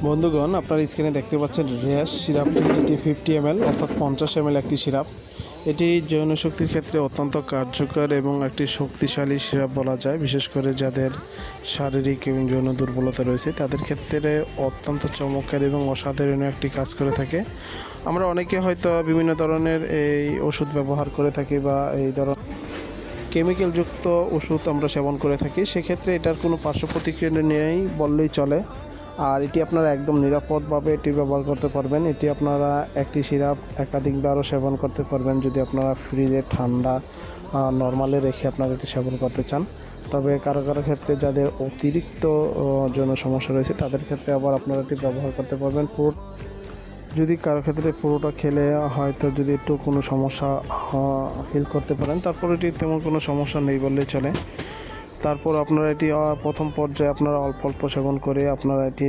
বন্ধুগণ, আপনার স্ক্রিনে দেখতে পাচ্ছেন র্যাশ সিরাপ 50 ml অর্থাৎ 50 ml একটি সিরাপ। এটি যৌন শক্তির ক্ষেত্রে অত্যন্ত কার্যকর এবং একটি শক্তিশালী সিরাপ বলা যায়। বিশেষ করে যাদের শারীরিক এবং যৌন দুর্বলতা রয়েছে তাদের ক্ষেত্রে অত্যন্ত চমৎকার এবং অসাধারণ একটি কাজ করে থাকে। আমরা অনেকে হয়তো বিভিন্ন ধরনের এই ওষুধ ব্যবহার করে থাকি বা এই ধরনের কেমিক্যালযুক্ত ওষুধ আমরা সেবন করে থাকি। সেক্ষেত্রে এটার কোনো পার্শ্ব প্রতিক্রিয়া নেই বললেই চলে। আর এটি আপনারা একদম নিরাপদভাবে এটি ব্যবহার করতে পারবেন। এটি আপনারা একটি সিরাপ একাধিকবারও সেবন করতে পারবেন যদি আপনারা ফ্রিজে ঠান্ডা নর্মালে রেখে আপনারা এটি সেবন করতে চান। তবে কারো কারো ক্ষেত্রে যাদের অতিরিক্ত যৌন সমস্যা রয়েছে তাদের ক্ষেত্রে আবার আপনারা এটি ব্যবহার করতে পারবেন। যদি কারো ক্ষেত্রে পুরোটা খেলে হয়তো যদি একটু কোনো সমস্যা ফিল করতে পারেন, তারপর এটি তেমন কোনো সমস্যা নেই বললেই চলে। তারপর আপনারা এটি প্রথম পর্যায়ে আপনারা অল্প অল্প সেবন করে আপনারা এটি